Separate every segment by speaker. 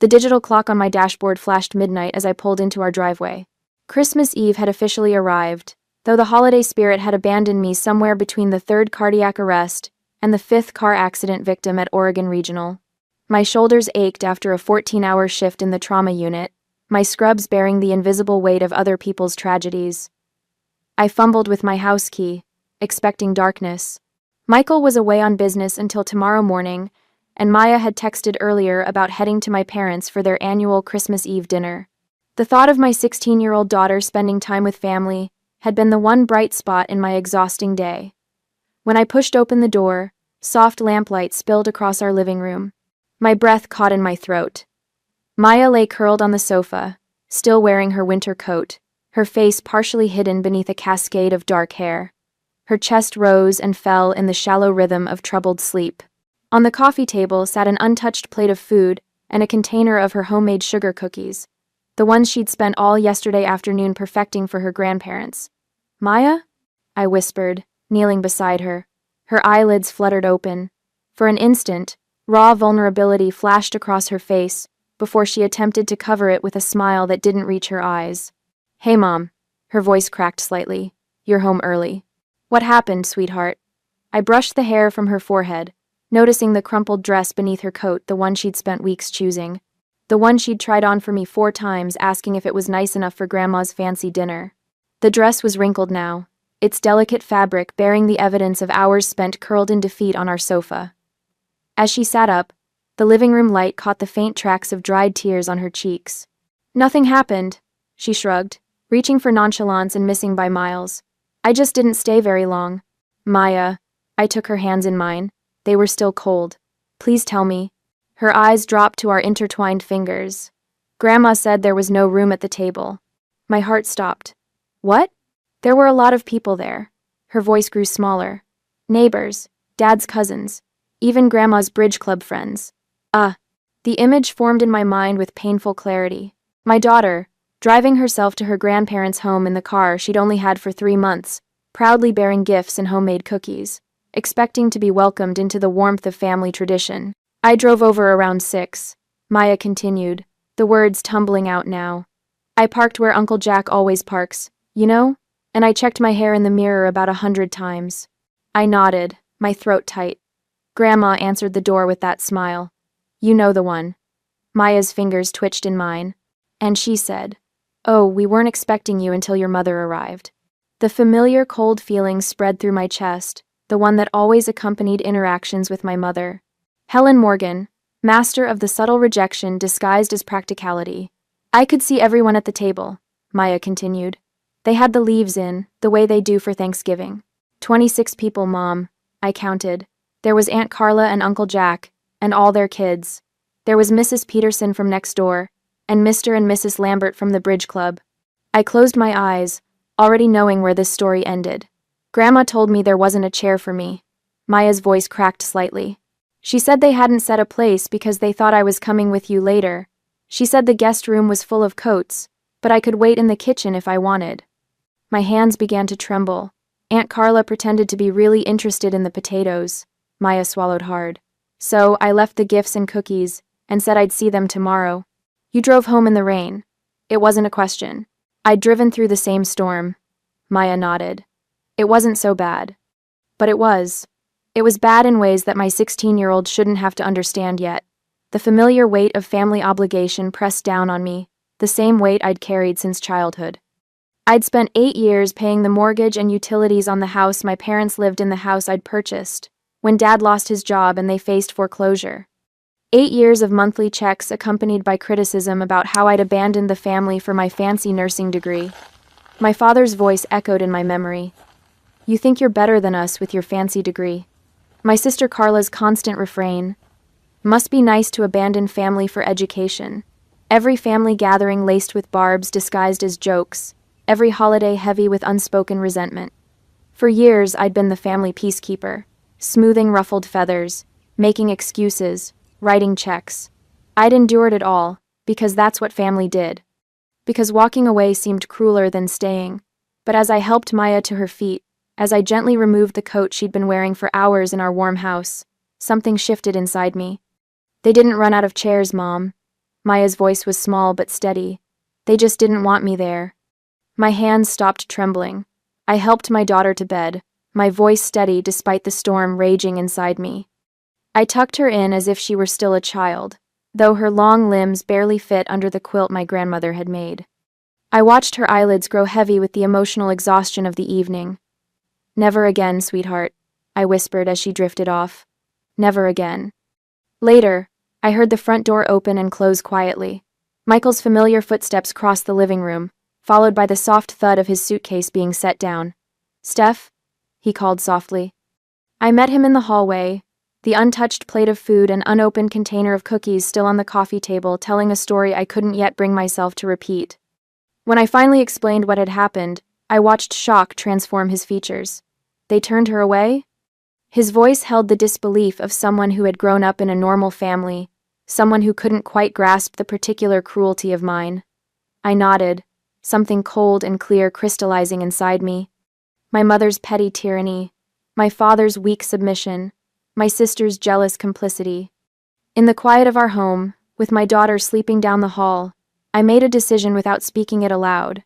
Speaker 1: The digital clock on my dashboard flashed midnight as I pulled into our driveway. Christmas Eve had officially arrived, though the holiday spirit had abandoned me somewhere between the third cardiac arrest and the fifth car accident victim at Oregon Regional. My shoulders ached after a 14-hour shift in the trauma unit, my scrubs bearing the invisible weight of other people's tragedies. I fumbled with my house key, expecting darkness. Michael was away on business until tomorrow morning, and Maya had texted earlier about heading to my parents for their annual Christmas Eve dinner. The thought of my 16-year-old daughter spending time with family had been the one bright spot in my exhausting day. When I pushed open the door, soft lamplight spilled across our living room. My breath caught in my throat. Maya lay curled on the sofa, still wearing her winter coat, her face partially hidden beneath a cascade of dark hair. Her chest rose and fell in the shallow rhythm of troubled sleep. On the coffee table sat an untouched plate of food and a container of her homemade sugar cookies, the ones she'd spent all yesterday afternoon perfecting for her grandparents. "Maya?" I whispered, kneeling beside her. Her eyelids fluttered open. For an instant, raw vulnerability flashed across her face before she attempted to cover it with a smile that didn't reach her eyes. "Hey, Mom." Her voice cracked slightly. "You're home early." "What happened, sweetheart?" I brushed the hair from her forehead, noticing the crumpled dress beneath her coat, the one she'd spent weeks choosing. The one she'd tried on for me 4 times, asking if it was nice enough for Grandma's fancy dinner. The dress was wrinkled now, its delicate fabric bearing the evidence of hours spent curled in defeat on our sofa. As she sat up, the living room light caught the faint tracks of dried tears on her cheeks. "Nothing happened," she shrugged, reaching for nonchalance and missing by miles. "I just didn't stay very long." "Maya," I took her hands in mine. They were still cold. "Please tell me." Her eyes dropped to our intertwined fingers. "Grandma said there was no room at the table." My heart stopped. "What?" "There were a lot of people there." Her voice grew smaller. "Neighbors, Dad's cousins, even Grandma's bridge club friends." The image formed in my mind with painful clarity. My daughter, driving herself to her grandparents' home in the car she'd only had for 3 months, proudly bearing gifts and homemade cookies, expecting to be welcomed into the warmth of family tradition. "I drove over around 6, Maya continued, the words tumbling out now. "I parked where Uncle Jack always parks, you know? And I checked my hair in the mirror about 100 times. I nodded, my throat tight. Grandma answered the door with that smile. "You know the one." Maya's fingers twitched in mine. "And she said, 'Oh, we weren't expecting you until your mother arrived.'" The familiar cold feeling spread through my chest, the one that always accompanied interactions with my mother. Helen Morgan, master of the subtle rejection disguised as practicality. "I could see everyone at the table," Maya continued. "They had the leaves in, the way they do for Thanksgiving. 26 people, Mom," I counted. There was Aunt Carla and Uncle Jack, and all their kids. There was Mrs. Peterson from next door, and Mr. and Mrs. Lambert from the bridge club. I closed my eyes, already knowing where this story ended. "Grandma told me there wasn't a chair for me." Maya's voice cracked slightly. "She said they hadn't set a place because they thought I was coming with you later. She said the guest room was full of coats, but I could wait in the kitchen if I wanted." My hands began to tremble. Aunt Carla pretended to be really interested in the potatoes. Maya swallowed hard. "So I left the gifts and cookies and said I'd see them tomorrow." "You drove home in the rain." It wasn't a question. "I'd driven through the same storm." Maya nodded. "It wasn't so bad." But it was. It was bad in ways that my 16-year-old shouldn't have to understand yet. The familiar weight of family obligation pressed down on me, the same weight I'd carried since childhood. I'd spent 8 years paying the mortgage and utilities on the house my parents lived in, the house I'd purchased when Dad lost his job and they faced foreclosure. 8 years of monthly checks accompanied by criticism about how I'd abandoned the family for my fancy nursing degree. My father's voice echoed in my memory. "You think you're better than us with your fancy degree." My sister Carla's constant refrain. "Must be nice to abandon family for education." Every family gathering laced with barbs disguised as jokes. Every holiday heavy with unspoken resentment. For years, I'd been the family peacekeeper, smoothing ruffled feathers, making excuses, writing checks. I'd endured it all, because that's what family did. Because walking away seemed crueler than staying. But as I helped Maya to her feet, as I gently removed the coat she'd been wearing for hours in our warm house, something shifted inside me. "They didn't run out of chairs, Mom." Maya's voice was small but steady. "They just didn't want me there." My hands stopped trembling. I helped my daughter to bed, my voice steady despite the storm raging inside me. I tucked her in as if she were still a child, though her long limbs barely fit under the quilt my grandmother had made. I watched her eyelids grow heavy with the emotional exhaustion of the evening. "Never again, sweetheart," I whispered as she drifted off. "Never again." Later, I heard the front door open and close quietly. Michael's familiar footsteps crossed the living room, followed by the soft thud of his suitcase being set down. "Steph?" he called softly. I met him in the hallway, the untouched plate of food and unopened container of cookies still on the coffee table, telling a story I couldn't yet bring myself to repeat. When I finally explained what had happened, I watched shock transform his features. "They turned her away?" His voice held the disbelief of someone who had grown up in a normal family, someone who couldn't quite grasp the particular cruelty of mine. I nodded, something cold and clear crystallizing inside me. My mother's petty tyranny, my father's weak submission, my sister's jealous complicity. In the quiet of our home, with my daughter sleeping down the hall, I made a decision without speaking it aloud.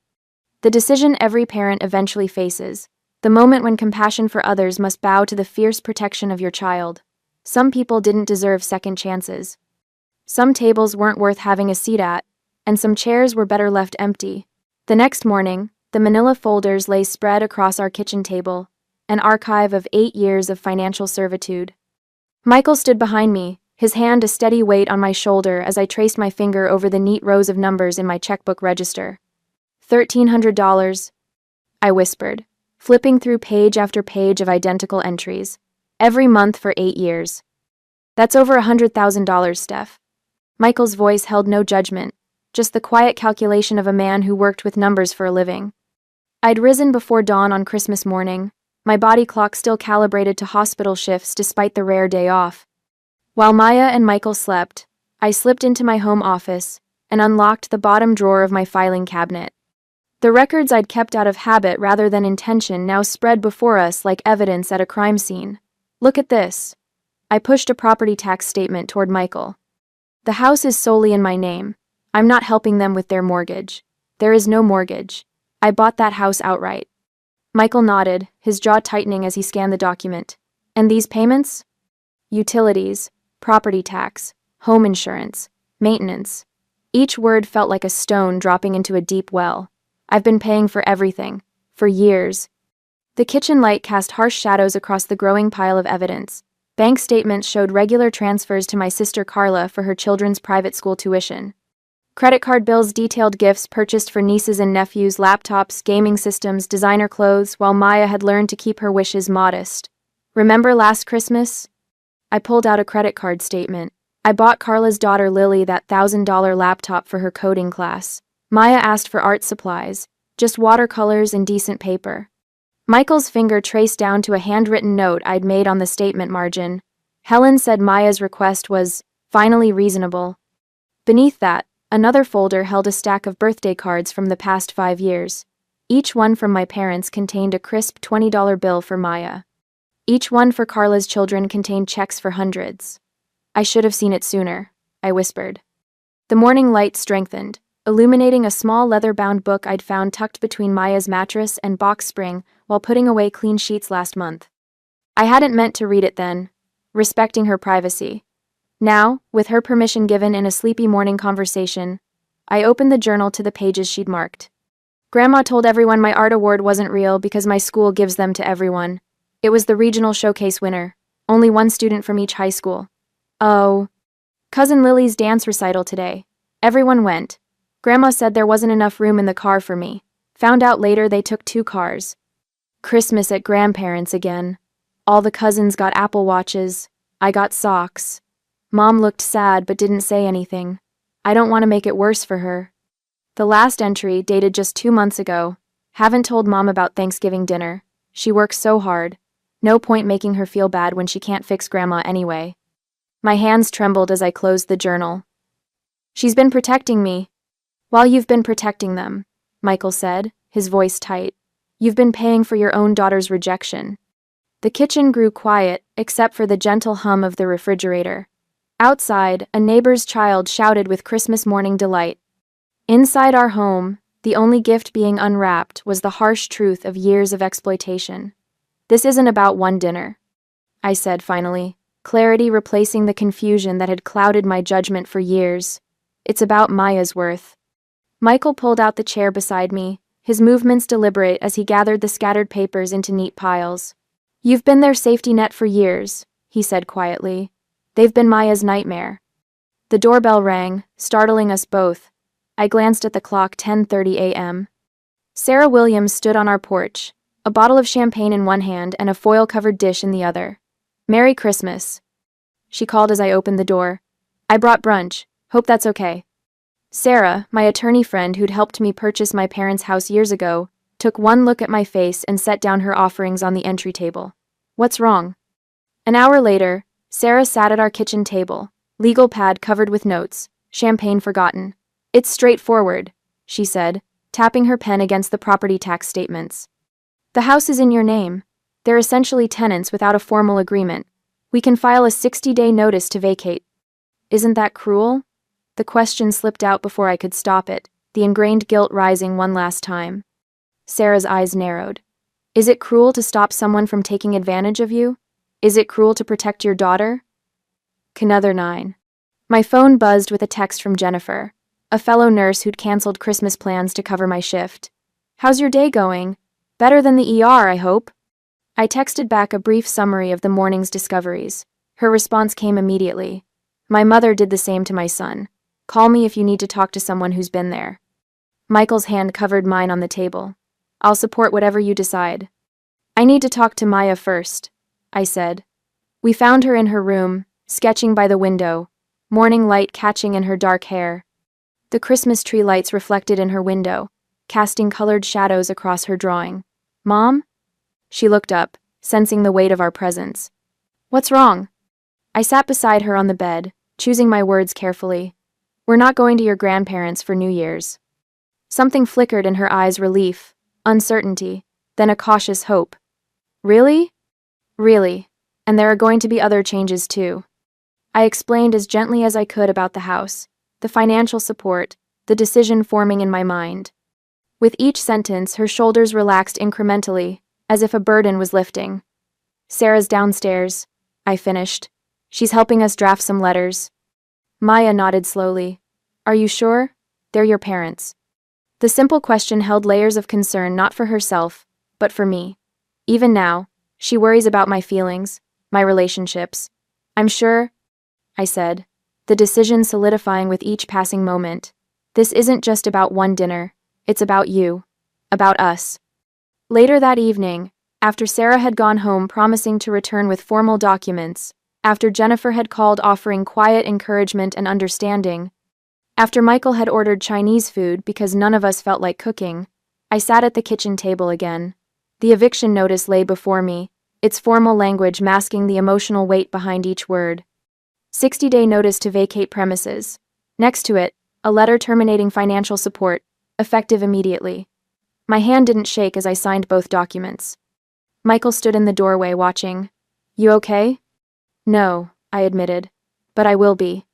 Speaker 1: The decision every parent eventually faces, the moment when compassion for others must bow to the fierce protection of your child. Some people didn't deserve second chances. Some tables weren't worth having a seat at, and some chairs were better left empty. The next morning, the manila folders lay spread across our kitchen table, an archive of 8 years of financial servitude. Michael stood behind me, his hand a steady weight on my shoulder as I traced my finger over the neat rows of numbers in my checkbook register. $1,300, I whispered, flipping through page after page of identical entries, every month for 8 years. "That's over $100,000, Steph." Michael's voice held no judgment, just the quiet calculation of a man who worked with numbers for a living. I'd risen before dawn on Christmas morning, my body clock still calibrated to hospital shifts despite the rare day off. While Maya and Michael slept, I slipped into my home office and unlocked the bottom drawer of my filing cabinet. The records I'd kept out of habit rather than intention now spread before us like evidence at a crime scene. "Look at this." I pushed a property tax statement toward Michael. "The house is solely in my name. I'm not helping them with their mortgage. There is no mortgage. I bought that house outright." Michael nodded, his jaw tightening as he scanned the document. "And these payments?" "Utilities, property tax, home insurance, maintenance." Each word felt like a stone dropping into a deep well. "I've been paying for everything, for years." The kitchen light cast harsh shadows across the growing pile of evidence. Bank statements showed regular transfers to my sister Carla for her children's private school tuition. Credit card bills detailed gifts purchased for nieces and nephews, laptops, gaming systems, designer clothes, while Maya had learned to keep her wishes modest. "Remember last Christmas?" I pulled out a credit card statement. "I bought Carla's daughter Lily that $1,000 laptop for her coding class. Maya asked for art supplies, just watercolors and decent paper." Michael's finger traced down to a handwritten note I'd made on the statement margin. Helen said Maya's request was finally reasonable. Beneath that, another folder held a stack of birthday cards from the past 5 years. Each one from my parents contained a crisp $20 bill for Maya. Each one for Carla's children contained checks for hundreds. "I should have seen it sooner," I whispered. The morning light strengthened, illuminating a small leather-bound book I'd found tucked between Maya's mattress and box spring while putting away clean sheets last month. I hadn't meant to read it then, respecting her privacy. Now, with her permission given in a sleepy morning conversation, I opened the journal to the pages she'd marked. "Grandma told everyone my art award wasn't real because my school gives them to everyone. It was the regional showcase winner, only one student from each high school. Oh. Cousin Lily's dance recital today. Everyone went. Grandma said there wasn't enough room in the car for me. Found out later they took 2 cars. Christmas at grandparents again. All the cousins got Apple Watches. I got socks. Mom looked sad but didn't say anything. I don't want to make it worse for her." The last entry, dated just 2 months ago. "Haven't told Mom about Thanksgiving dinner. She works so hard. No point making her feel bad when she can't fix Grandma anyway." My hands trembled as I closed the journal. "She's been protecting me." "While you've been protecting them," Michael said, his voice tight. "You've been paying for your own daughter's rejection." The kitchen grew quiet, except for the gentle hum of the refrigerator. Outside, a neighbor's child shouted with Christmas morning delight. Inside our home, the only gift being unwrapped was the harsh truth of years of exploitation. This isn't about one dinner, I said finally, clarity replacing the confusion that had clouded my judgment for years. It's about Maya's worth. Michael pulled out the chair beside me, his movements deliberate as he gathered the scattered papers into neat piles. You've been their safety net for years, he said quietly. They've been Maya's nightmare. The doorbell rang, startling us both. I glanced at the clock, 10:30 a.m. Sarah Williams stood on our porch, a bottle of champagne in one hand and a foil-covered dish in the other. Merry Christmas, she called as I opened the door. I brought brunch. Hope that's okay. Sarah, my attorney friend who'd helped me purchase my parents' house years ago, took one look at my face and set down her offerings on the entry table. What's wrong? An hour later, Sarah sat at our kitchen table, legal pad covered with notes, champagne forgotten. It's straightforward, she said, tapping her pen against the property tax statements. The house is in your name. They're essentially tenants without a formal agreement. We can file a 60-day notice to vacate. Isn't that cruel? The question slipped out before I could stop it, the ingrained guilt rising one last time. Sarah's eyes narrowed. Is it cruel to stop someone from taking advantage of you? Is it cruel to protect your daughter? Another 9. My phone buzzed with a text from Jennifer, a fellow nurse who'd canceled Christmas plans to cover my shift. How's your day going? Better than the ER, I hope. I texted back a brief summary of the morning's discoveries. Her response came immediately. My mother did the same to my son. Call me if you need to talk to someone who's been there. Michael's hand covered mine on the table. I'll support whatever you decide. I need to talk to Maya first, I said. We found her in her room, sketching by the window, morning light catching in her dark hair. The Christmas tree lights reflected in her window, casting colored shadows across her drawing. Mom? She looked up, sensing the weight of our presence. What's wrong? I sat beside her on the bed, choosing my words carefully. We're not going to your grandparents for New Year's. Something flickered in her eyes, relief, uncertainty, then a cautious hope. Really? Really. And there are going to be other changes too. I explained as gently as I could about the house, the financial support, the decision forming in my mind. With each sentence, her shoulders relaxed incrementally, as if a burden was lifting. Sarah's downstairs, I finished. She's helping us draft some letters. Maya nodded slowly. Are you sure? They're your parents. The simple question held layers of concern not for herself, but for me. Even now, she worries about my feelings, my relationships. I'm sure, I said, the decision solidifying with each passing moment. This isn't just about one dinner, it's about you, about us. Later that evening, after Sarah had gone home promising to return with formal documents, after Jennifer had called offering quiet encouragement and understanding, after Michael had ordered Chinese food because none of us felt like cooking, I sat at the kitchen table again. The eviction notice lay before me, its formal language masking the emotional weight behind each word. 60-day notice to vacate premises. Next to it, a letter terminating financial support, effective immediately. My hand didn't shake as I signed both documents. Michael stood in the doorway watching. You okay? No, I admitted. But I will be.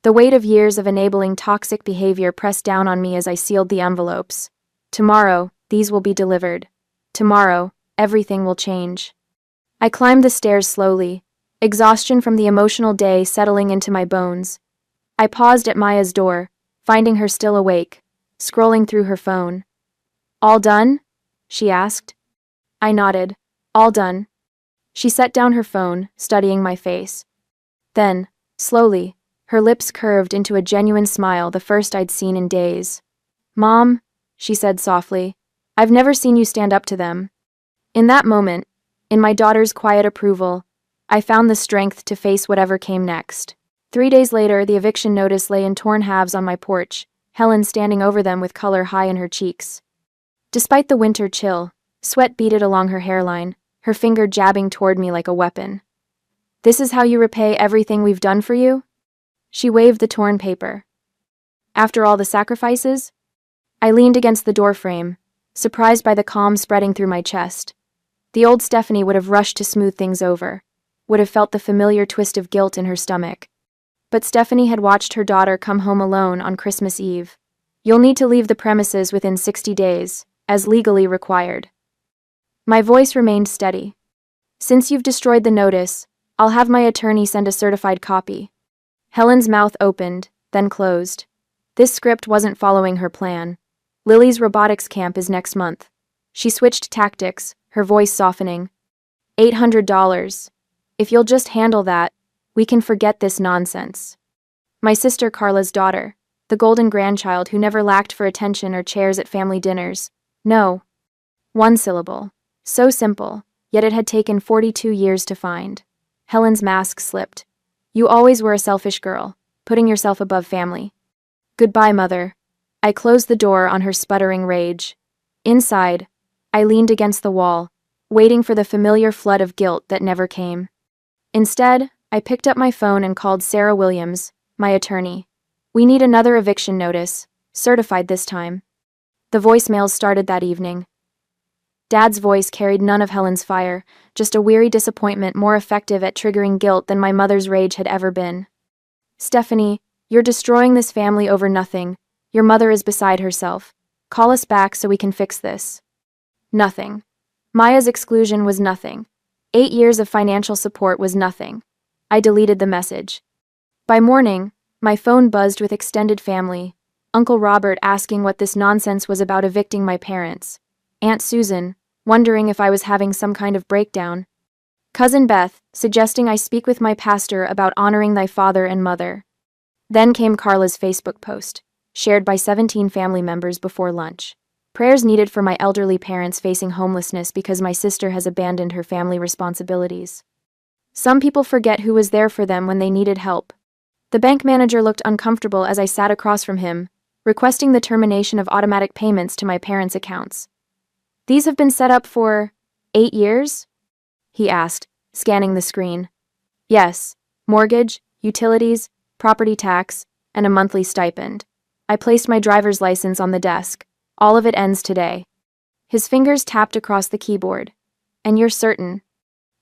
Speaker 1: The weight of years of enabling toxic behavior pressed down on me as I sealed the envelopes. Tomorrow, these will be delivered. Tomorrow, everything will change. I climbed the stairs slowly, exhaustion from the emotional day settling into my bones. I paused at Maya's door, finding her still awake, scrolling through her phone. All done? She asked. I nodded. All done. She set down her phone, studying my face. Then, slowly, her lips curved into a genuine smile, the first I'd seen in days. Mom, she said softly, I've never seen you stand up to them. In that moment, in my daughter's quiet approval, I found the strength to face whatever came next. 3 days later, the eviction notice lay in torn halves on my porch, Helen standing over them with color high in her cheeks. Despite the winter chill, sweat beaded along her hairline, her finger jabbing toward me like a weapon. This is how you repay everything we've done for you? She waved the torn paper. After all the sacrifices? I leaned against the doorframe, surprised by the calm spreading through my chest. The old Stephanie would have rushed to smooth things over, would have felt the familiar twist of guilt in her stomach. But Stephanie had watched her daughter come home alone on Christmas Eve. You'll need to leave the premises within 60 days, as legally required. My voice remained steady. Since you've destroyed the notice, I'll have my attorney send a certified copy. Helen's mouth opened, then closed. This script wasn't following her plan. Lily's robotics camp is next month. She switched tactics, her voice softening. $800. If you'll just handle that, we can forget this nonsense. My sister Carla's daughter, the golden grandchild who never lacked for attention or chairs at family dinners. No. One syllable. So simple, yet it had taken 42 years to find. Helen's mask slipped. You always were a selfish girl, putting yourself above family. Goodbye, Mother. I closed the door on her sputtering rage. Inside, I leaned against the wall, waiting for the familiar flood of guilt that never came. Instead, I picked up my phone and called Sarah Williams, my attorney. We need another eviction notice, certified this time. The voicemails started that evening. Dad's voice carried none of Helen's fire, just a weary disappointment more effective at triggering guilt than my mother's rage had ever been. Stephanie, you're destroying this family over nothing. Your mother is beside herself. Call us back so we can fix this. Nothing. Maya's exclusion was nothing. 8 years of financial support was nothing. I deleted the message. By morning, my phone buzzed with extended family. Uncle Robert asking what this nonsense was about evicting my parents. Aunt Susan, wondering if I was having some kind of breakdown. Cousin Beth, suggesting I speak with my pastor about honoring thy father and mother. Then came Carla's Facebook post, shared by 17 family members before lunch. Prayers needed for my elderly parents facing homelessness because my sister has abandoned her family responsibilities. Some people forget who was there for them when they needed help. The bank manager looked uncomfortable as I sat across from him, requesting the termination of automatic payments to my parents' accounts. These have been set up for 8 years? He asked, scanning the screen. Yes, mortgage, utilities, property tax, and a monthly stipend. I placed my driver's license on the desk. All of it ends today. His fingers tapped across the keyboard. And you're certain?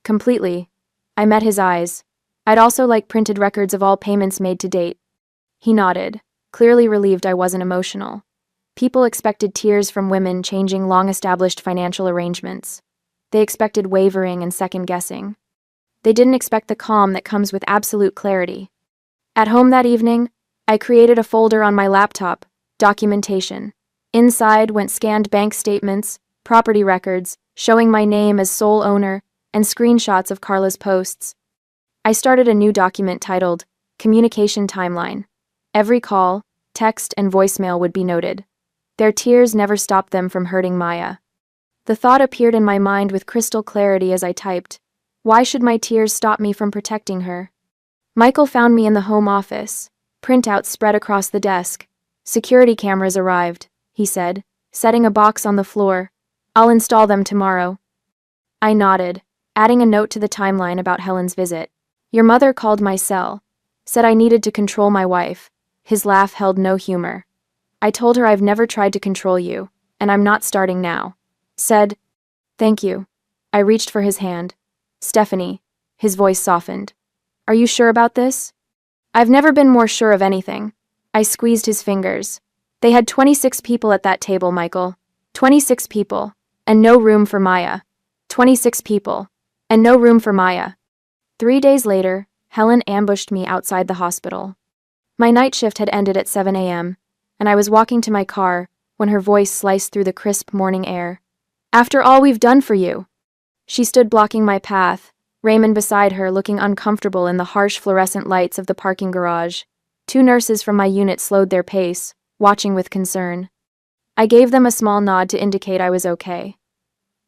Speaker 1: Completely. I met his eyes. I'd also like printed records of all payments made to date. He nodded, clearly relieved I wasn't emotional. People expected tears from women changing long-established financial arrangements. They expected wavering and second-guessing. They didn't expect the calm that comes with absolute clarity. At home that evening, I created a folder on my laptop, documentation. Inside went scanned bank statements, property records, showing my name as sole owner, and screenshots of Carla's posts. I started a new document titled Communication Timeline. Every call, text, and voicemail would be noted. Their tears never stopped them from hurting Maya. The thought appeared in my mind with crystal clarity as I typed. Why should my tears stop me from protecting her? Michael found me in the home office. Printouts spread across the desk. Security cameras arrived, he said, setting a box on the floor. I'll install them tomorrow. I nodded, adding a note to the timeline about Helen's visit. Your mother called my cell, said I needed to control my wife. His laugh held no humor. I told her I've never tried to control you, and I'm not starting now. Said, thank you. I reached for his hand. Stephanie, his voice softened. Are you sure about this? I've never been more sure of anything. I squeezed his fingers. They had 26 people at that table, Michael. 26 people, and no room for Maya. 26 people, and no room for Maya. 3 days later, Helen ambushed me outside the hospital. My night shift had ended at 7 a.m., and I was walking to my car when her voice sliced through the crisp morning air. After all we've done for you. She stood blocking my path, Raymond beside her looking uncomfortable in the harsh fluorescent lights of the parking garage. 2 nurses from my unit slowed their pace, watching with concern. I gave them a small nod to indicate I was okay.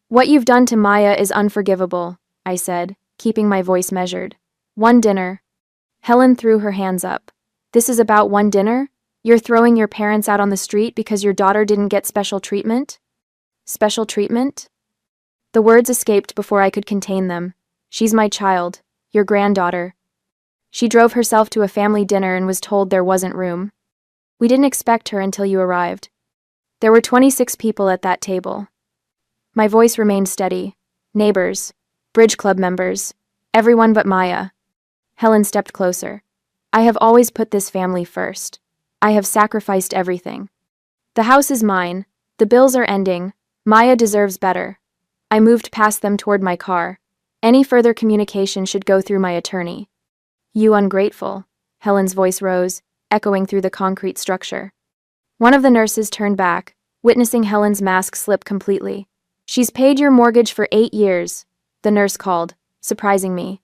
Speaker 1: What you've done to Maya is unforgivable, I said, keeping my voice measured. 1 dinner. Helen threw her hands up. This is about 1 dinner? You're throwing your parents out on the street because your daughter didn't get special treatment? Special treatment? The words escaped before I could contain them. She's my child, your granddaughter. She drove herself to a family dinner and was told there wasn't room. We didn't expect her until you arrived. There were 26 people at that table. My voice remained steady. Neighbors, bridge club members, everyone but Maya. Helen stepped closer. I have always put this family first. I have sacrificed everything. The house is mine. The bills are ending. Maya deserves better. I moved past them toward my car. Any further communication should go through my attorney. You ungrateful. Helen's voice rose, echoing through the concrete structure. One of the nurses turned back, witnessing Helen's mask slip completely. She's paid your mortgage for 8 years, the nurse called, surprising me.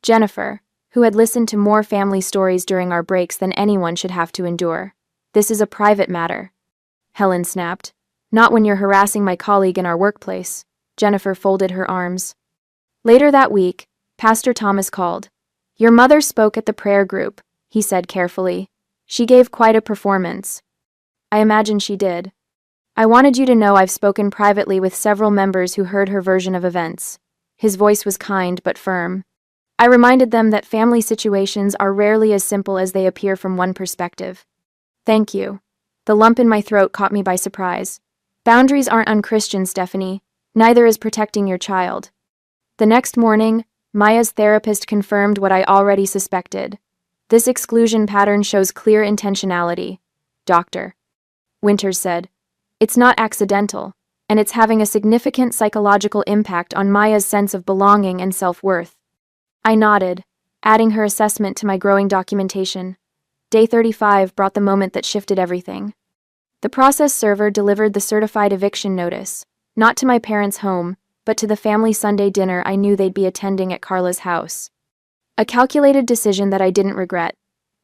Speaker 1: Jennifer, who had listened to more family stories during our breaks than anyone should have to endure. This is a private matter. Helen snapped. Not when you're harassing my colleague in our workplace. Jennifer folded her arms. Later that week, Pastor Thomas called. Your mother spoke at the prayer group, he said carefully. She gave quite a performance. I imagine she did. I wanted you to know I've spoken privately with several members who heard her version of events. His voice was kind but firm. I reminded them that family situations are rarely as simple as they appear from one perspective. Thank you. The lump in my throat caught me by surprise. Boundaries aren't unchristian, Stephanie. Neither is protecting your child. The next morning, Maya's therapist confirmed what I already suspected. This exclusion pattern shows clear intentionality. Dr. Winters said. It's not accidental, and it's having a significant psychological impact on Maya's sense of belonging and self-worth. I nodded, adding her assessment to my growing documentation. Day 35 brought the moment that shifted everything. The process server delivered the certified eviction notice, not to my parents' home, but to the family Sunday dinner I knew they'd be attending at Carla's house. A calculated decision that I didn't regret.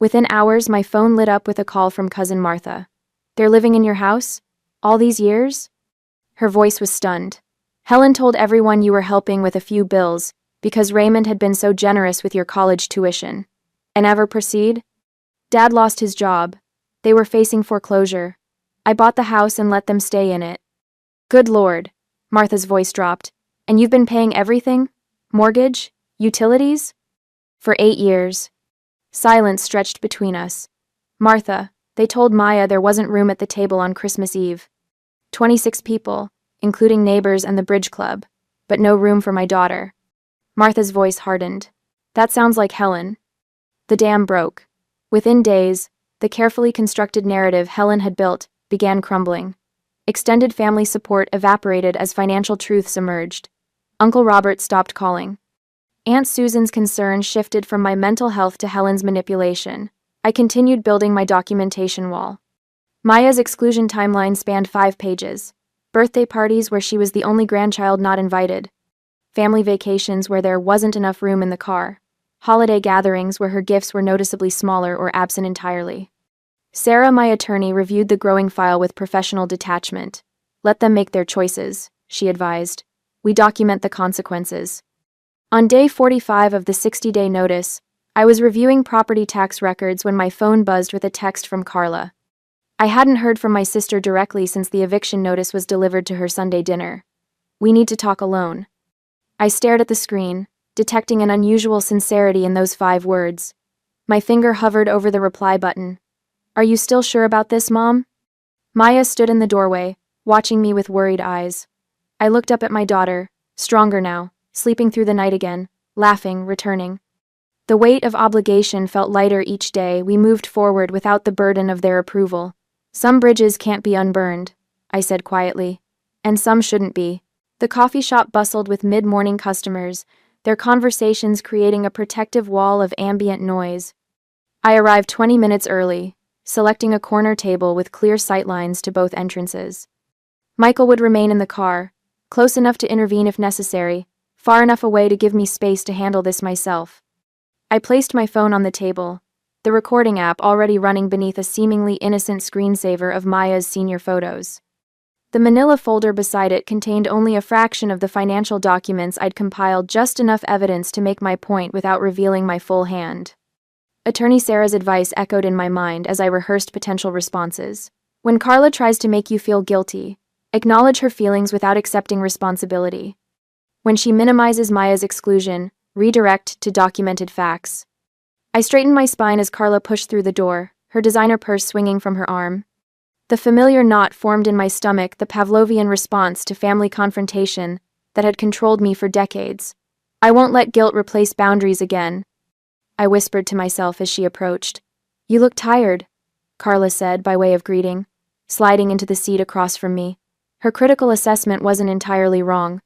Speaker 1: Within hours, my phone lit up with a call from cousin Martha. They're living in your house? All these years? Her voice was stunned. Helen told everyone you were helping with a few bills, because Raymond had been so generous with your college tuition. And ever proceed? Dad lost his job. They were facing foreclosure. I bought the house and let them stay in it. Good Lord. Martha's voice dropped. And you've been paying everything? Mortgage? Utilities? For 8 years. Silence stretched between us. Martha, they told Maya there wasn't room at the table on Christmas Eve. 26 people, including neighbors and the bridge club, but no room for my daughter. Martha's voice hardened. That sounds like Helen. The dam broke. Within days, the carefully constructed narrative Helen had built began crumbling. Extended family support evaporated as financial truths emerged. Uncle Robert stopped calling. Aunt Susan's concern shifted from my mental health to Helen's manipulation. I continued building my documentation wall. Maya's exclusion timeline spanned 5 pages. Birthday parties where she was the only grandchild not invited. Family vacations where there wasn't enough room in the car. Holiday gatherings where her gifts were noticeably smaller or absent entirely. Sarah, my attorney, reviewed the growing file with professional detachment. Let them make their choices, she advised. We document the consequences. On day 45 of the 60-day notice, I was reviewing property tax records when my phone buzzed with a text from Carla. I hadn't heard from my sister directly since the eviction notice was delivered to her Sunday dinner. We need to talk alone. I stared at the screen, detecting an unusual sincerity in those 5 words. My finger hovered over the reply button. Are you still sure about this, Mom? Maya stood in the doorway, watching me with worried eyes. I looked up at my daughter, stronger now, sleeping through the night again, laughing, returning. The weight of obligation felt lighter each day we moved forward without the burden of their approval. Some bridges can't be unburned, I said quietly. And some shouldn't be. The coffee shop bustled with mid-morning customers, their conversations creating a protective wall of ambient noise. I arrived 20 minutes early, selecting a corner table with clear sightlines to both entrances. Michael would remain in the car, close enough to intervene if necessary, far enough away to give me space to handle this myself. I placed my phone on the table, the recording app already running beneath a seemingly innocent screensaver of Maya's senior photos. The manila folder beside it contained only a fraction of the financial documents I'd compiled, just enough evidence to make my point without revealing my full hand. Attorney Sarah's advice echoed in my mind as I rehearsed potential responses. When Carla tries to make you feel guilty, acknowledge her feelings without accepting responsibility. When she minimizes Maya's exclusion, redirect to documented facts. I straightened my spine as Carla pushed through the door, her designer purse swinging from her arm. The familiar knot formed in my stomach, the Pavlovian response to family confrontation that had controlled me for decades. I won't let guilt replace boundaries again. I whispered to myself as she approached. You look tired, Carla said by way of greeting, sliding into the seat across from me. Her critical assessment wasn't entirely wrong.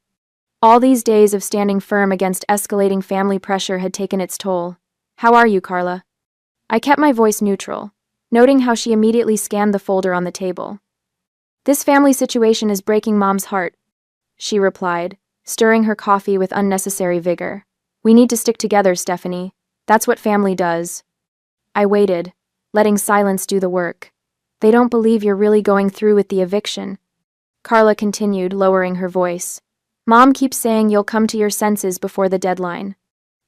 Speaker 1: All these days of standing firm against escalating family pressure had taken its toll. How are you, Carla? I kept my voice neutral, noting how she immediately scanned the folder on the table. This family situation is breaking Mom's heart, she replied, stirring her coffee with unnecessary vigor. We need to stick together, Stephanie. That's what family does. I waited, letting silence do the work. They don't believe you're really going through with the eviction, Carla continued, lowering her voice. Mom keeps saying you'll come to your senses before the deadline.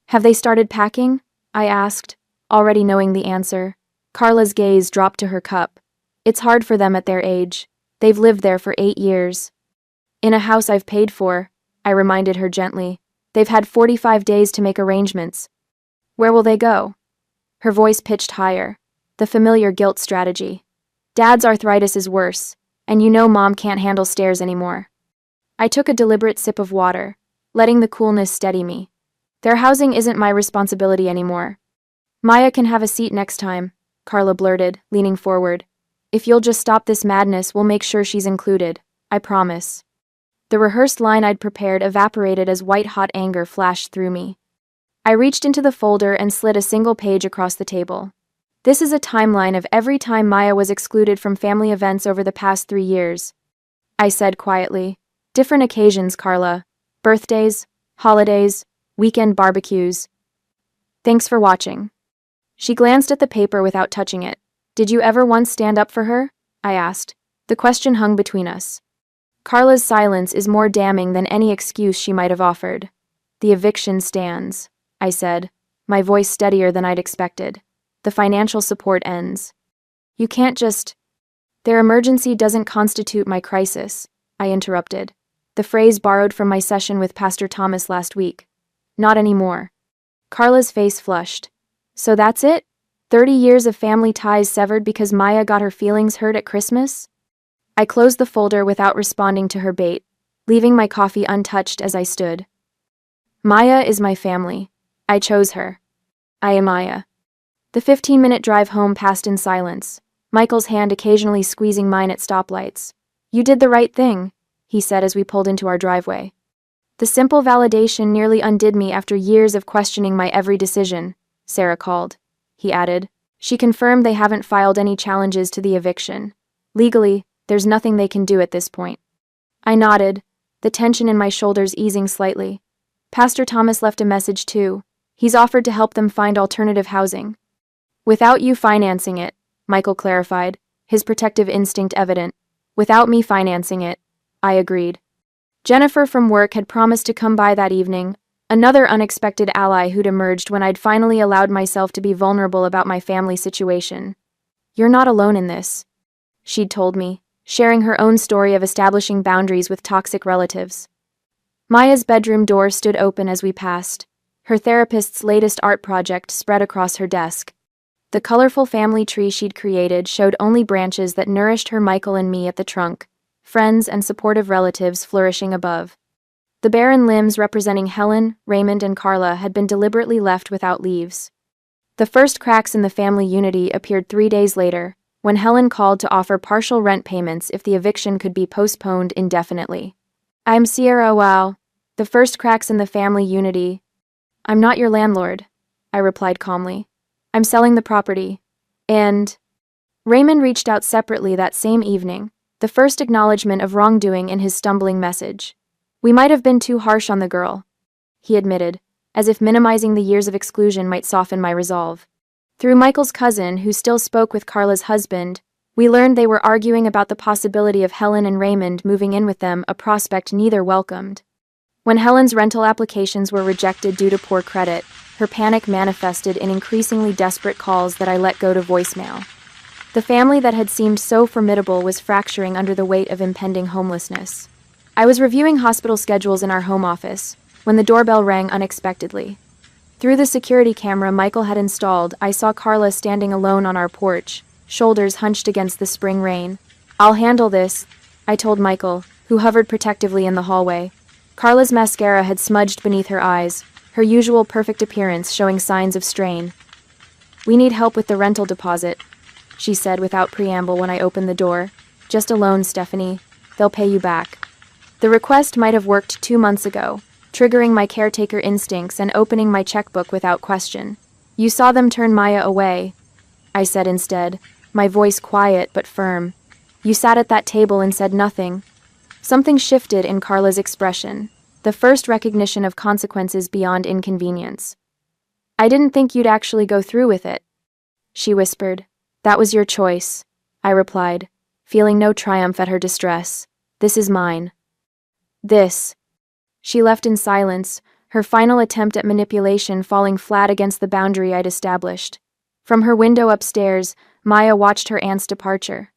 Speaker 1: Have they started packing? I asked, already knowing the answer. Carla's gaze dropped to her cup. It's hard for them at their age. They've lived there for 8 years. In a house I've paid for, I reminded her gently. They've had 45 days to make arrangements. Where will they go? Her voice pitched higher. The familiar guilt strategy. Dad's arthritis is worse, and you know Mom can't handle stairs anymore. I took a deliberate sip of water, letting the coolness steady me. Their housing isn't my responsibility anymore. Maya can have a seat next time, Carla blurted, leaning forward. If you'll just stop this madness, we'll make sure she's included. I promise. The rehearsed line I'd prepared evaporated as white-hot anger flashed through me. I reached into the folder and slid a single page across the table. This is a timeline of every time Maya was excluded from family events over the past 3 years. I said quietly. Different occasions, Carla. Birthdays, holidays, weekend barbecues. Thanks for watching. She glanced at the paper without touching it. Did you ever once stand up for her? I asked. The question hung between us. Carla's silence is more damning than any excuse she might have offered. The eviction stands, I said, my voice steadier than I'd expected. The financial support ends. You can't just... Their emergency doesn't constitute my crisis, I interrupted. The phrase borrowed from my session with Pastor Thomas last week. Not anymore. Carla's face flushed. So that's it? 30 years of family ties severed because Maya got her feelings hurt at Christmas? I closed the folder without responding to her bait, leaving my coffee untouched as I stood. Maya is my family. I chose her. I am Maya. The 15-minute drive home passed in silence, Michael's hand occasionally squeezing mine at stoplights. You did the right thing, he said as we pulled into our driveway. The simple validation nearly undid me after years of questioning my every decision, Sarah called. He added. She confirmed they haven't filed any challenges to the eviction. Legally, there's nothing they can do at this point. I nodded, the tension in my shoulders easing slightly. Pastor Thomas left a message too. He's offered to help them find alternative housing. Without you financing it, Michael clarified, his protective instinct evident. Without me financing it, I agreed. Jennifer from work had promised to come by that evening, another unexpected ally who'd emerged when I'd finally allowed myself to be vulnerable about my family situation. You're not alone in this, she'd told me, sharing her own story of establishing boundaries with toxic relatives. Maya's bedroom door stood open as we passed. Her therapist's latest art project spread across her desk. The colorful family tree she'd created showed only branches that nourished her Michael and me at the trunk, friends and supportive relatives flourishing above. The barren limbs representing Helen, Raymond, and Carla had been deliberately left without leaves. The first cracks in the family unity appeared 3 days later, when Helen called to offer partial rent payments if the eviction could be postponed indefinitely. I'm Sierra. Wow. The first cracks in the family unity. I'm not your landlord, I replied calmly. I'm selling the property. And... Raymond reached out separately that same evening, the first acknowledgement of wrongdoing in his stumbling message. We might have been too harsh on the girl, he admitted, as if minimizing the years of exclusion might soften my resolve. Through Michael's cousin, who still spoke with Carla's husband, we learned they were arguing about the possibility of Helen and Raymond moving in with them, a prospect neither welcomed. When Helen's rental applications were rejected due to poor credit, her panic manifested in increasingly desperate calls that I let go to voicemail. The family that had seemed so formidable was fracturing under the weight of impending homelessness. I was reviewing hospital schedules in our home office, when the doorbell rang unexpectedly. Through the security camera Michael had installed, I saw Carla standing alone on our porch, shoulders hunched against the spring rain. I'll handle this, I told Michael, who hovered protectively in the hallway. Carla's mascara had smudged beneath her eyes, her usual perfect appearance showing signs of strain. "We need help with the rental deposit," she said without preamble when I opened the door. "Just a loan, Stephanie. They'll pay you back." The request might have worked 2 months ago, triggering my caretaker instincts and opening my checkbook without question. "You saw them turn Maya away," I said instead, my voice quiet but firm. "You sat at that table and said nothing." Something shifted in Carla's expression, the first recognition of consequences beyond inconvenience. "I didn't think you'd actually go through with it," she whispered. "That was your choice," I replied, feeling no triumph at her distress. "This is mine." "This." She left in silence, her final attempt at manipulation falling flat against the boundary I'd established. From her window upstairs, Maya watched her aunt's departure.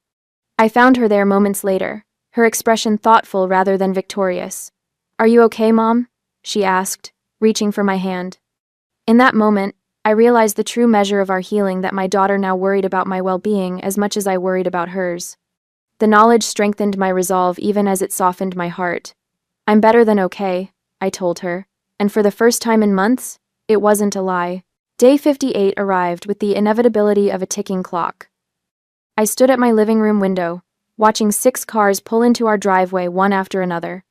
Speaker 1: I found her there moments later, her expression thoughtful rather than victorious. "Are you okay, Mom?" she asked, reaching for my hand. In that moment, I realized the true measure of our healing, that my daughter now worried about my well-being as much as I worried about hers. The knowledge strengthened my resolve even as it softened my heart. "I'm better than okay," I told her, and for the first time in months, it wasn't a lie. Day 58 arrived with the inevitability of a ticking clock. I stood at my living room window, watching 6 cars pull into our driveway one after another.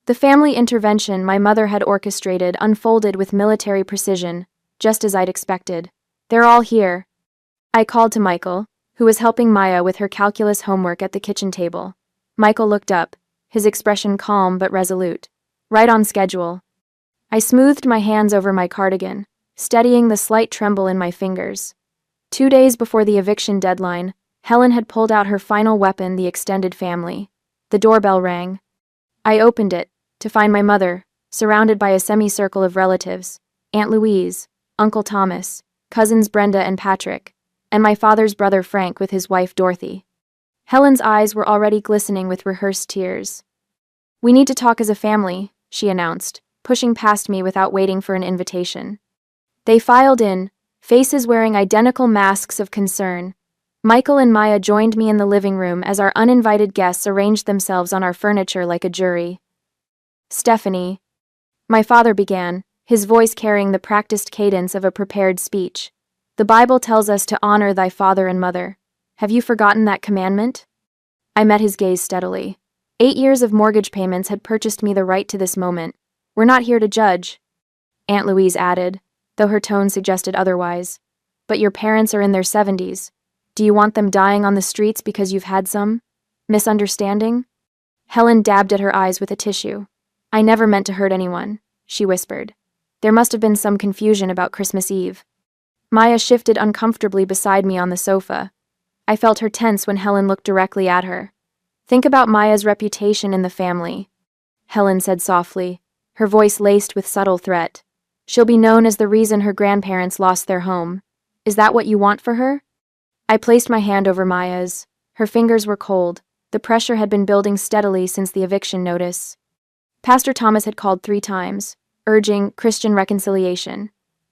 Speaker 1: The family intervention my mother had orchestrated unfolded with military precision, just as I'd expected. "They're all here." I called to Michael, who was helping Maya with her calculus homework at the kitchen table. Michael looked up, his expression calm but resolute. "Right on schedule." I smoothed my hands over my cardigan, steadying the slight tremble in my fingers. 2 days before the eviction deadline, Helen had pulled out her final weapon, the extended family. The doorbell rang. I opened it, to find my mother, surrounded by a semicircle of relatives: Aunt Louise, Uncle Thomas, cousins Brenda and Patrick, and my father's brother Frank with his wife Dorothy. Helen's eyes were already glistening with rehearsed tears. "We need to talk as a family," she announced, pushing past me without waiting for an invitation. They filed in, faces wearing identical masks of concern. Michael and Maya joined me in the living room as our uninvited guests arranged themselves on our furniture like a jury. "Stephanie," my father began, his voice carrying the practiced cadence of a prepared speech. "The Bible tells us to honor thy father and mother. Have you forgotten that commandment?" I met his gaze steadily. 8 years of mortgage payments had purchased me the right to this moment. "We're not here to judge," Aunt Louise added, though her tone suggested otherwise. "But your parents are in their 70s. Do you want them dying on the streets because you've had some misunderstanding?" Helen dabbed at her eyes with a tissue. "I never meant to hurt anyone," she whispered. "There must have been some confusion about Christmas Eve." Maya shifted uncomfortably beside me on the sofa. I felt her tense when Helen looked directly at her. "Think about Maya's reputation in the family," Helen said softly, her voice laced with subtle threat. "She'll be known as the reason her grandparents lost their home. Is that what you want for her?" I placed my hand over Maya's. Her fingers were cold. The pressure had been building steadily since the eviction notice. Pastor Thomas had called 3 times, urging Christian reconciliation.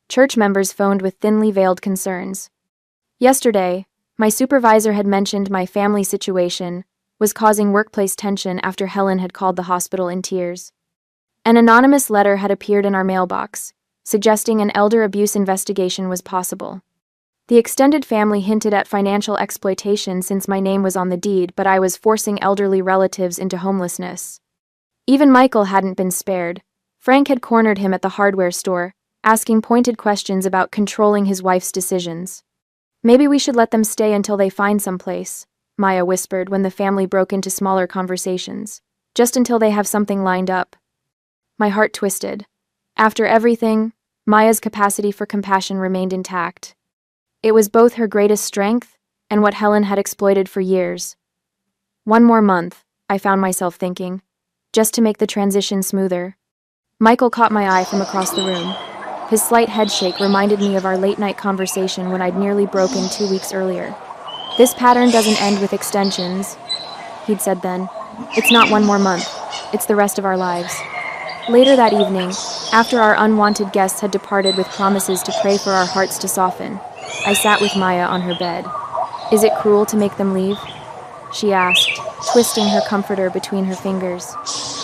Speaker 1: Church members phoned with thinly veiled concerns. Yesterday, my supervisor had mentioned my family situation was causing workplace tension after Helen had called the hospital in tears. An anonymous letter had appeared in our mailbox, suggesting an elder abuse investigation was possible. The extended family hinted at financial exploitation since my name was on the deed, but I was forcing elderly relatives into homelessness. Even Michael hadn't been spared. Frank had cornered him at the hardware store, asking pointed questions about controlling his wife's decisions. "Maybe we should let them stay until they find someplace," Maya whispered when the family broke into smaller conversations. "Just until they have something lined up." My heart twisted. After everything, Maya's capacity for compassion remained intact. It was both her greatest strength and what Helen had exploited for years. One more month, I found myself thinking, just to make the transition smoother. Michael caught my eye from across the room. His slight head shake reminded me of our late-night conversation when I'd nearly broken 2 weeks earlier. "This pattern doesn't end with extensions," he'd said then. "It's not 1 more month. It's the rest of our lives." Later that evening, after our unwanted guests had departed with promises to pray for our hearts to soften, I sat with Maya on her bed. "Is it cruel to make them leave?" she asked, twisting her comforter between her fingers.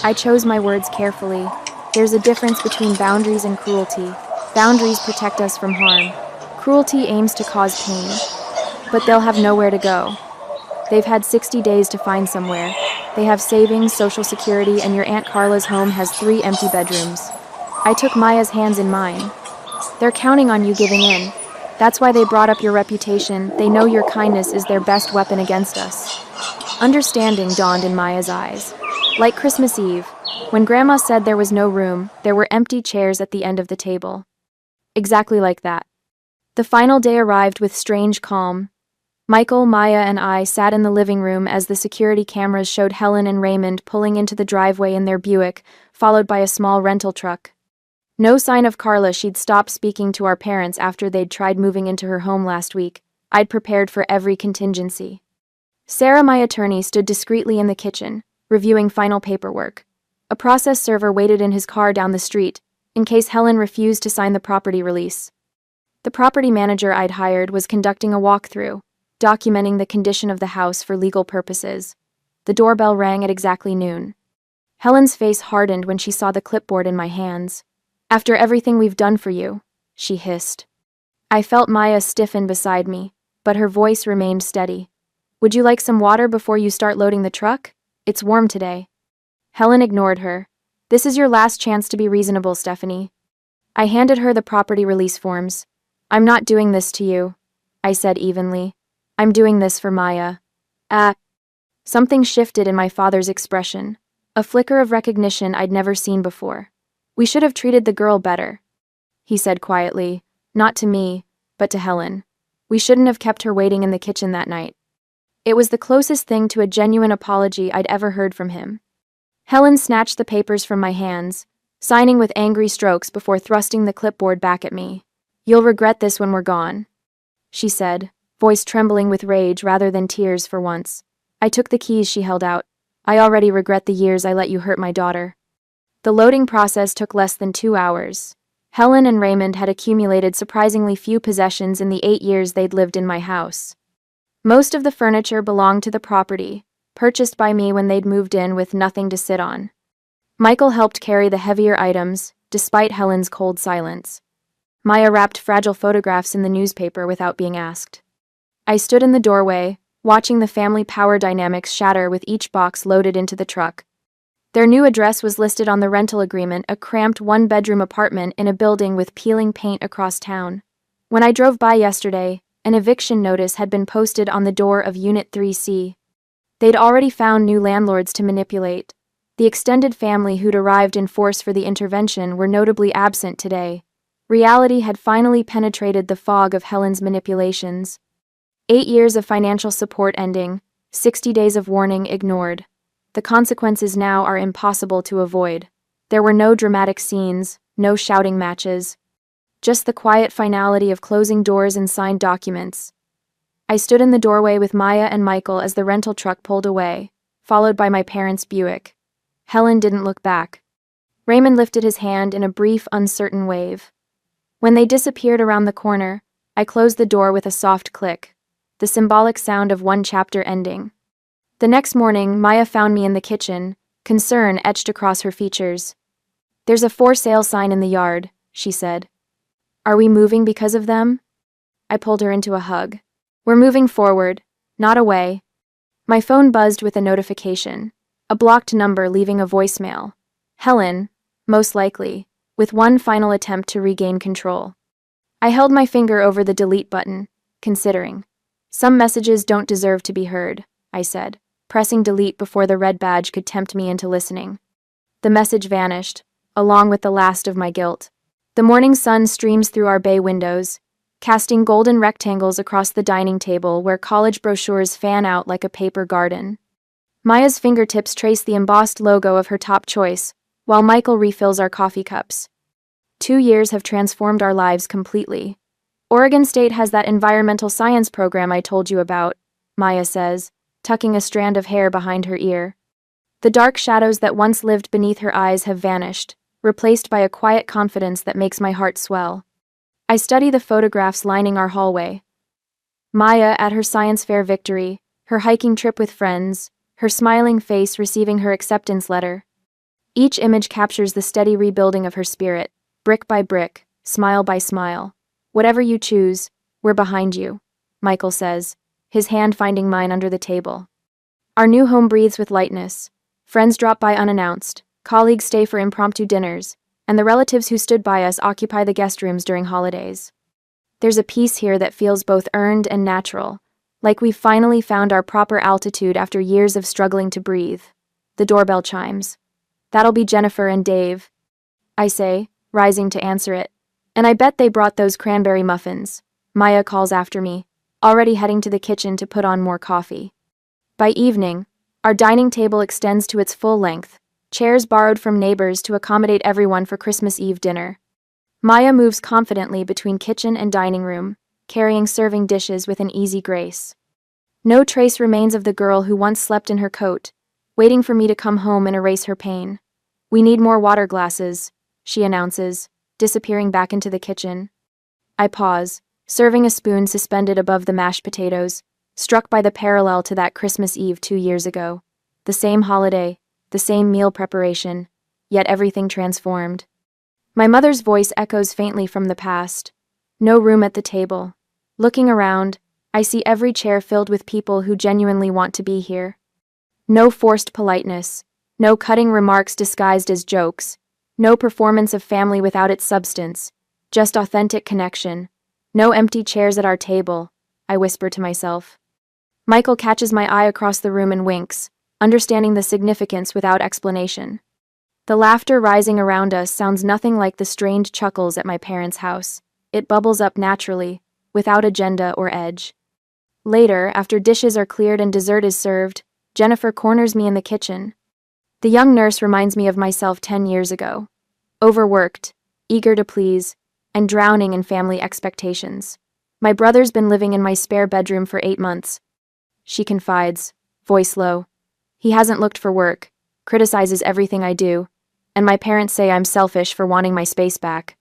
Speaker 1: I chose my words carefully. There's a difference between boundaries and cruelty. Boundaries protect us from harm. Cruelty aims to cause pain. But they'll have nowhere to go. They've had 60 days to find somewhere. They have savings, social security, and your Aunt Carla's home has 3 empty bedrooms. I took Maya's hands in mine. They're counting on you giving in. That's why they brought up your reputation. They know your kindness is their best weapon against us. Understanding dawned in Maya's eyes. Like Christmas Eve, when Grandma said there was no room, there were empty chairs at the end of the table. Exactly like that. The final day arrived with strange calm. Michael, Maya, and I sat in the living room as the security cameras showed Helen and Raymond pulling into the driveway in their Buick, followed by a small rental truck. No sign of Carla. She'd stopped speaking to our parents after they'd tried moving into her home last week. I'd prepared for every contingency. Sarah, my attorney, stood discreetly in the kitchen, reviewing final paperwork. A process server waited in his car down the street, in case Helen refused to sign the property release. The property manager I'd hired was conducting a walkthrough, documenting the condition of the house for legal purposes. The doorbell rang at exactly noon. Helen's face hardened when she saw the clipboard in my hands. "After everything we've done for you," she hissed. I felt Maya stiffen beside me, but her voice remained steady. "Would you like some water before you start loading the truck? It's warm today." Helen ignored her. "This is your last chance to be reasonable, Stephanie." I handed her the property release forms. "I'm not doing this to you," I said evenly. "I'm doing this for Maya." Something shifted in my father's expression, a flicker of recognition I'd never seen before. "We should have treated the girl better," he said quietly, not to me, but to Helen. "We shouldn't have kept her waiting in the kitchen that night." It was the closest thing to a genuine apology I'd ever heard from him. Helen snatched the papers from my hands, signing with angry strokes before thrusting the clipboard back at me. "You'll regret this when we're gone," she said, voice trembling with rage rather than tears for once. I took the keys she held out. "I already regret the years I let you hurt my daughter." The loading process took less than 2 hours. Helen and Raymond had accumulated surprisingly few possessions in the 8 years they'd lived in my house. Most of the furniture belonged to the property, purchased by me when they'd moved in with nothing to sit on. Michael helped carry the heavier items, despite Helen's cold silence. Maya wrapped fragile photographs in the newspaper without being asked. I stood in the doorway, watching the family power dynamics shatter with each box loaded into the truck. Their new address was listed on the rental agreement, a cramped 1-bedroom apartment in a building with peeling paint across town. When I drove by yesterday, an eviction notice had been posted on the door of Unit 3C. They'd already found new landlords to manipulate. The extended family who'd arrived in force for the intervention were notably absent today. Reality had finally penetrated the fog of Helen's manipulations. 8 years of financial support ending, 60 days of warning ignored. The consequences now are impossible to avoid. There were no dramatic scenes, no shouting matches. Just the quiet finality of closing doors and signed documents. I stood in the doorway with Maya and Michael as the rental truck pulled away, followed by my parents' Buick. Helen didn't look back. Raymond lifted his hand in a brief, uncertain wave. When they disappeared around the corner, I closed the door with a soft click, the symbolic sound of one chapter ending. The next morning, Maya found me in the kitchen, concern etched across her features. "There's a for sale sign in the yard," she said. "Are we moving because of them?" I pulled her into a hug. "We're moving forward, not away." My phone buzzed with a notification, a blocked number leaving a voicemail. Helen, most likely, with one final attempt to regain control. I held my finger over the delete button, considering. "Some messages don't deserve to be heard," I said, pressing delete before the red badge could tempt me into listening. The message vanished, along with the last of my guilt. The morning sun streams through our bay windows, casting golden rectangles across the dining table where college brochures fan out like a paper garden. Maya's fingertips trace the embossed logo of her top choice, while Michael refills our coffee cups. 2 years have transformed our lives completely. "Oregon State has that environmental science program I told you about," Maya says, tucking a strand of hair behind her ear. The dark shadows that once lived beneath her eyes have vanished, replaced by a quiet confidence that makes my heart swell. I study the photographs lining our hallway. Maya at her science fair victory, her hiking trip with friends, her smiling face receiving her acceptance letter. Each image captures the steady rebuilding of her spirit, brick by brick, smile by smile. Whatever you choose, we're behind you, Michael says, his hand finding mine under the table. Our new home breathes with lightness. Friends drop by unannounced, colleagues stay for impromptu dinners, and the relatives who stood by us occupy the guest rooms during holidays. There's a peace here that feels both earned and natural, like we've finally found our proper altitude after years of struggling to breathe. The doorbell chimes. That'll be Jennifer and Dave, I say, rising to answer it. And I bet they brought those cranberry muffins, Maya calls after me, already heading to the kitchen to put on more coffee. By evening, our dining table extends to its full length, chairs borrowed from neighbors to accommodate everyone for Christmas Eve dinner. Maya moves confidently between kitchen and dining room, carrying serving dishes with an easy grace. No trace remains of the girl who once slept in her coat, waiting for me to come home and erase her pain. We need more water glasses, she announces, disappearing back into the kitchen. I pause, serving a spoon suspended above the mashed potatoes, struck by the parallel to that Christmas Eve 2 years ago. The same holiday, the same meal preparation, yet everything transformed. My mother's voice echoes faintly from the past. No room at the table. Looking around, I see every chair filled with people who genuinely want to be here. No forced politeness, no cutting remarks disguised as jokes, no performance of family without its substance, just authentic connection. No empty chairs at our table, I whisper to myself. Michael catches my eye across the room and winks, understanding the significance without explanation. The laughter rising around us sounds nothing like the strained chuckles at my parents' house. It bubbles up naturally, without agenda or edge. Later, after dishes are cleared and dessert is served, Jennifer corners me in the kitchen. The young nurse reminds me of myself 10 years ago. Overworked, eager to please, and drowning in family expectations. My brother's been living in my spare bedroom for 8 months. She confides, voice low. He hasn't looked for work, criticizes everything I do, and my parents say I'm selfish for wanting my space back.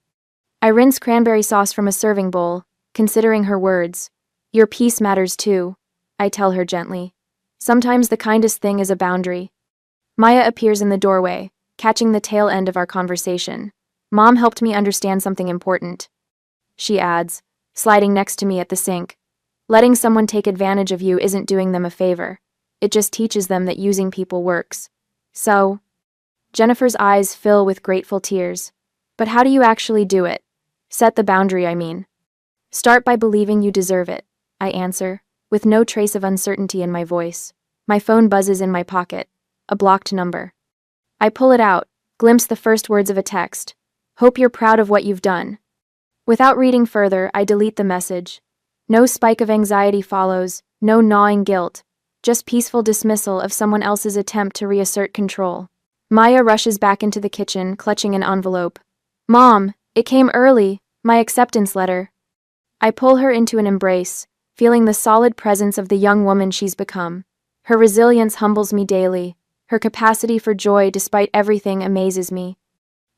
Speaker 1: I rinse cranberry sauce from a serving bowl, considering her words. Your peace matters too, I tell her gently. Sometimes the kindest thing is a boundary. Maya appears in the doorway, catching the tail end of our conversation. Mom helped me understand something important, she adds, sliding next to me at the sink. Letting someone take advantage of you isn't doing them a favor. It just teaches them that using people works. So, Jennifer's eyes fill with grateful tears. But how do you actually do it? Set the boundary, I mean. Start by believing you deserve it, I answer, with no trace of uncertainty in my voice. My phone buzzes in my pocket, a blocked number. I pull it out, glimpse the first words of a text. Hope you're proud of what you've done. Without reading further, I delete the message. No spike of anxiety follows, no gnawing guilt, just peaceful dismissal of someone else's attempt to reassert control. Maya rushes back into the kitchen, clutching an envelope. Mom, it came early, my acceptance letter. I pull her into an embrace, feeling the solid presence of the young woman she's become. Her resilience humbles me daily. Her capacity for joy despite everything amazes me.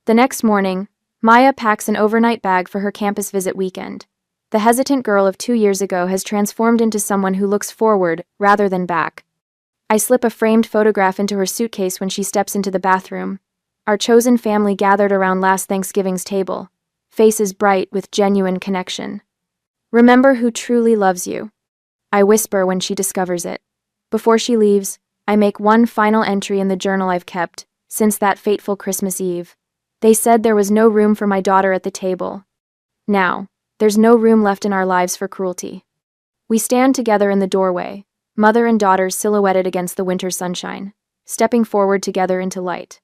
Speaker 1: The next morning, Maya packs an overnight bag for her campus visit weekend. The hesitant girl of 2 years ago has transformed into someone who looks forward rather than back. I slip a framed photograph into her suitcase when she steps into the bathroom. Our chosen family gathered around last Thanksgiving's table, faces bright with genuine connection. Remember who truly loves you, I whisper when she discovers it. Before she leaves, I make one final entry in the journal I've kept since that fateful Christmas Eve. They said there was no room for my daughter at the table. Now, there's no room left in our lives for cruelty. We stand together in the doorway, mother and daughter silhouetted against the winter sunshine, stepping forward together into light.